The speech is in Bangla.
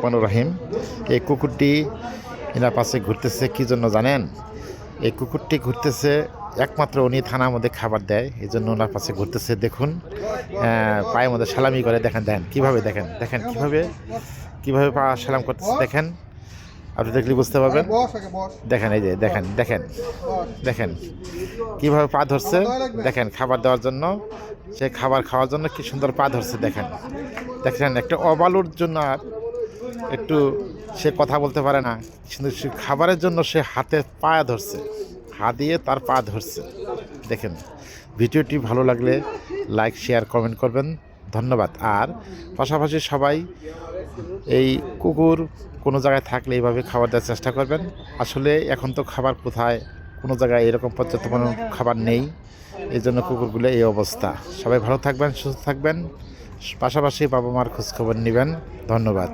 রহমানুর রহিম। এই কুকুরটি এনার পাশে ঘুরতেছে কী জন্য জানেন? এই কুকুরটি ঘুরতেছে একমাত্র উনি থানার মধ্যে খাবার দেয়, এই জন্য ওনার পাশে ঘুরতেছে। দেখুন পায়ের মধ্যে সালামি করে, দেখেন দেখেন কীভাবে, দেখেন দেখেন কীভাবে পা সালাম করতেছে, দেখেন। আপনি দেখলে বুঝতে পারবেন। দেখেন এই যে দেখেন দেখেন দেখেন কীভাবে পা ধরছে, দেখেন খাবার দেওয়ার জন্য। সে খাবার খাওয়ার জন্য কি সুন্দর পা ধরছে, দেখেন দেখেন। একটা অবালুর জন্য আর একটু সে কথা বলতে পারে না, কিন্তু সে খাবারের জন্য সে হাতে পা ধরছে, হাত দিয়ে তার পা ধরছে। দেখেন, ভিডিওটি ভালো লাগলে লাইক শেয়ার কমেন্ট করবেন, ধন্যবাদ। আর পাশাপাশি সবাই এই কুকুর কোনো জায়গায় থাকলে এইভাবে খাবার দেওয়ার চেষ্টা করবেন। আসলে এখন তো খাবার কোথায়, কোনো জায়গায় এরকম পর্যাপ্ত খাবার নেই, এই জন্য কুকুরগুলো এই অবস্থা। সবাই ভালো থাকবেন, সুস্থ থাকবেন, পাশাপাশি বাবা মার খোঁজখবর নেবেন। ধন্যবাদ।